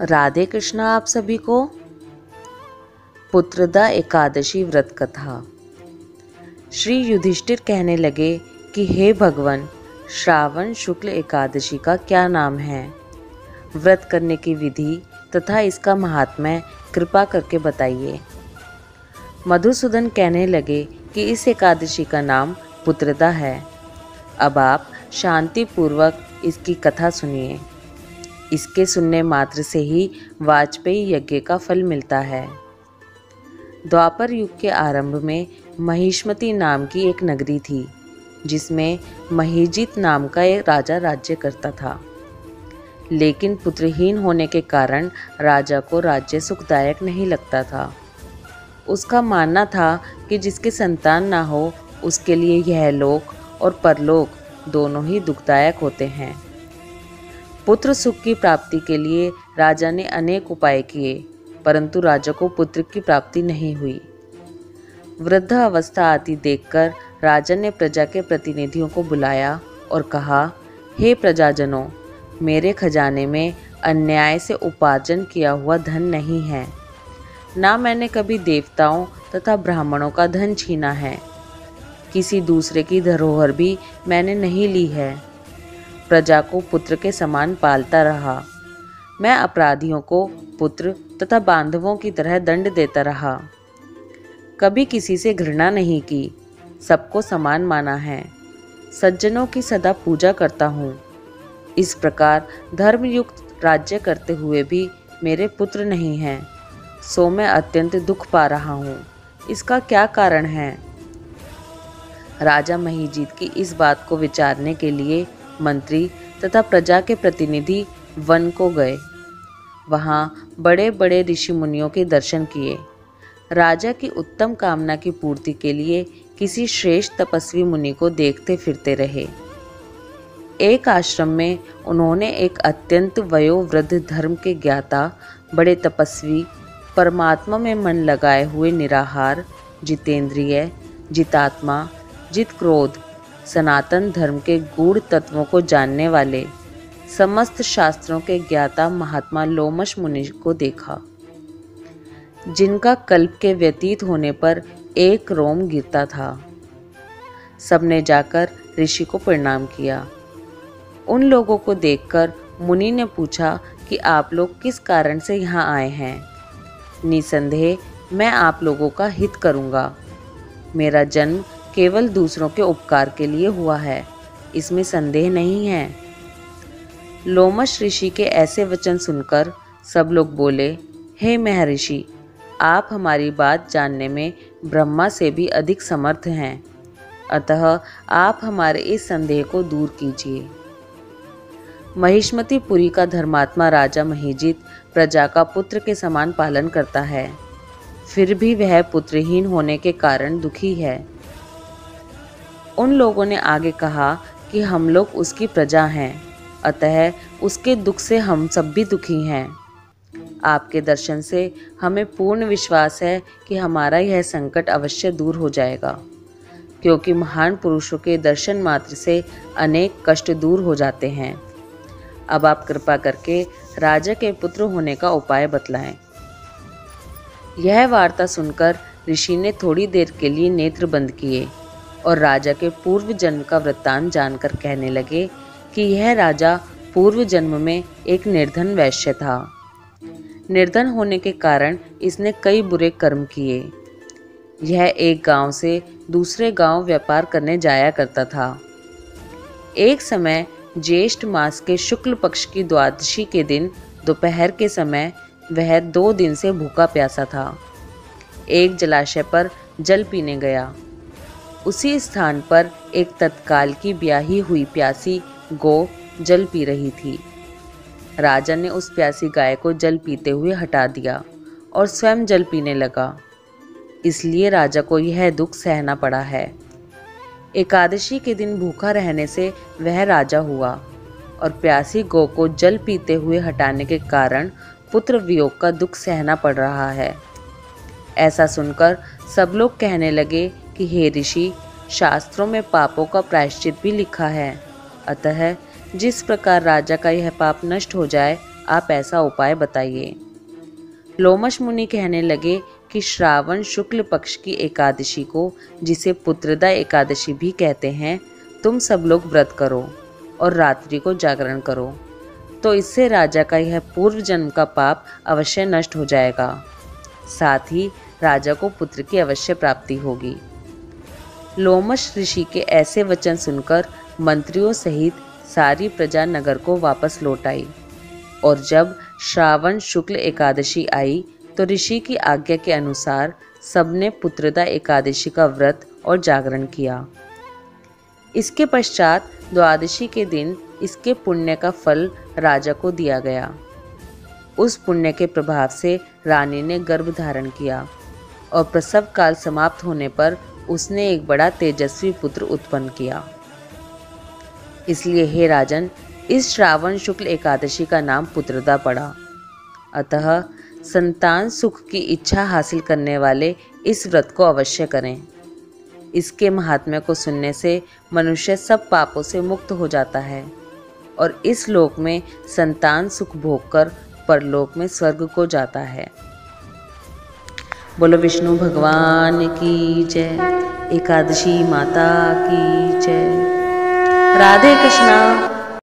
राधे कृष्णा आप सभी को। पुत्रदा एकादशी व्रत कथा। श्री युधिष्ठिर कहने लगे कि हे भगवान, श्रावण शुक्ल एकादशी का क्या नाम है? व्रत करने की विधि तथा इसका महात्म्य कृपा करके बताइए। मधुसूदन कहने लगे कि इस एकादशी का नाम पुत्रदा है। अब आप शांति पूर्वक इसकी कथा सुनिए। इसके सुनने मात्र से ही वाजपेयी यज्ञ का फल मिलता है। द्वापर युग के आरंभ में महिष्मति नाम की एक नगरी थी, जिसमें महीजित नाम का एक राजा राज्य करता था। लेकिन पुत्रहीन होने के कारण राजा को राज्य सुखदायक नहीं लगता था। उसका मानना था कि जिसके संतान ना हो, उसके लिए यह लोक और परलोक दोनों ही दुखदायक होते हैं। पुत्र सुख की प्राप्ति के लिए राजा ने अनेक उपाय किए, परंतु राजा को पुत्र की प्राप्ति नहीं हुई। वृद्ध अवस्था आती देखकर राजा ने प्रजा के प्रतिनिधियों को बुलाया और कहा, हे प्रजाजनों, मेरे खजाने में अन्याय से उपार्जन किया हुआ धन नहीं है। ना मैंने कभी देवताओं तथा ब्राह्मणों का धन छीना है। किसी दूसरे की धरोहर भी मैंने नहीं ली है। प्रजा को पुत्र के समान पालता रहा। मैं अपराधियों को पुत्र तथा बांधवों की तरह दंड देता रहा। कभी किसी से घृणा नहीं की, सबको समान माना है। सज्जनों की सदा पूजा करता हूँ। इस प्रकार धर्मयुक्त राज्य करते हुए भी मेरे पुत्र नहीं हैं, सो मैं अत्यंत दुख पा रहा हूँ। इसका क्या कारण है? राजा महीजीत की इस बात को विचारने के लिए मंत्री तथा प्रजा के प्रतिनिधि वन को गए। वहाँ बड़े बड़े ऋषि मुनियों के दर्शन किए। राजा की उत्तम कामना की पूर्ति के लिए किसी श्रेष्ठ तपस्वी मुनि को देखते फिरते रहे। एक आश्रम में उन्होंने एक अत्यंत वयोवृद्ध धर्म के ज्ञाता, बड़े तपस्वी, परमात्मा में मन लगाए हुए निराहार, जितेंद्रिय, जितात्मा, जित क्रोध, सनातन धर्म के गूढ़ तत्वों को जानने वाले, समस्त शास्त्रों के ज्ञाता महात्मा लोमश मुनि को देखा, जिनका कल्प के व्यतीत होने पर एक रोम गिरता था। सबने जाकर ऋषि को प्रणाम किया। उन लोगों को देखकर मुनि ने पूछा कि आप लोग किस कारण से यहाँ आए हैं? निसंदेह मैं आप लोगों का हित करूँगा। मेरा जन्म केवल दूसरों के उपकार के लिए हुआ है, इसमें संदेह नहीं है। लोमश ऋषि के ऐसे वचन सुनकर सब लोग बोले, हे महर्षि, आप हमारी बात जानने में ब्रह्मा से भी अधिक समर्थ हैं, अतः आप हमारे इस संदेह को दूर कीजिए। महिष्मतिपुरी का धर्मात्मा राजा महीजित प्रजा का पुत्र के समान पालन करता है, फिर भी वह पुत्रहीन होने के कारण दुखी है। उन लोगों ने आगे कहा कि हम लोग उसकी प्रजा हैं, अतः उसके दुख से हम सब भी दुखी हैं। आपके दर्शन से हमें पूर्ण विश्वास है कि हमारा यह संकट अवश्य दूर हो जाएगा, क्योंकि महान पुरुषों के दर्शन मात्र से अनेक कष्ट दूर हो जाते हैं। अब आप कृपा करके राजा के पुत्र होने का उपाय बतलाएं। यह वार्ता सुनकर ऋषि ने थोड़ी देर के लिए नेत्र बंद किए और राजा के पूर्व जन्म का वृत्तांत जानकर कहने लगे कि यह राजा पूर्व जन्म में एक निर्धन वैश्य था। निर्धन होने के कारण इसने कई बुरे कर्म किए। यह एक गांव से दूसरे गांव व्यापार करने जाया करता था। एक समय ज्येष्ठ मास के शुक्ल पक्ष की द्वादशी के दिन दोपहर के समय वह 2 दिन से भूखा प्यासा था। एक जलाशय पर जल पीने गया। उसी स्थान पर एक तत्काल की ब्याही हुई प्यासी गौ जल पी रही थी। राजा ने उस प्यासी गाय को जल पीते हुए हटा दिया और स्वयं जल पीने लगा। इसलिए राजा को यह दुख सहना पड़ा है। एकादशी के दिन भूखा रहने से वह राजा हुआ और प्यासी गौ को जल पीते हुए हटाने के कारण पुत्र वियोग का दुख सहना पड़ रहा है। ऐसा सुनकर सब लोग कहने लगे कि हे ऋषि, शास्त्रों में पापों का प्रायश्चित भी लिखा है, अतः जिस प्रकार राजा का यह पाप नष्ट हो जाए आप ऐसा उपाय बताइए। लोमश मुनि कहने लगे कि श्रावण शुक्ल पक्ष की एकादशी को, जिसे पुत्रदा एकादशी भी कहते हैं, तुम सब लोग व्रत करो और रात्रि को जागरण करो, तो इससे राजा का यह पूर्व जन्म का पाप अवश्य नष्ट हो जाएगा। साथ ही राजा को पुत्र की अवश्य प्राप्ति होगी। लोमश ऋषि के ऐसे वचन सुनकर मंत्रियों सहित सारी प्रजा नगर को वापस लौट आई, और जब श्रावण शुक्ल एकादशी आई तो ऋषि की आज्ञा के अनुसार सबने पुत्रदा एकादशी का व्रत और जागरण किया। इसके पश्चात द्वादशी के दिन इसके पुण्य का फल राजा को दिया गया। उस पुण्य के प्रभाव से रानी ने गर्भ धारण किया और प्रसव काल समाप्त होने पर उसने एक बड़ा तेजस्वी पुत्र उत्पन्न किया। इसलिए हे राजन, इस श्रावण शुक्ल एकादशी का नाम पुत्रदा पड़ा। अतः संतान सुख की इच्छा हासिल करने वाले इस व्रत को अवश्य करें। इसके महात्म्य को सुनने से मनुष्य सब पापों से मुक्त हो जाता है और इस लोक में संतान सुख भोगकर परलोक में स्वर्ग को जाता है। बोलो विष्णु भगवान की जय। एकादशी माता की जय। राधे कृष्णा।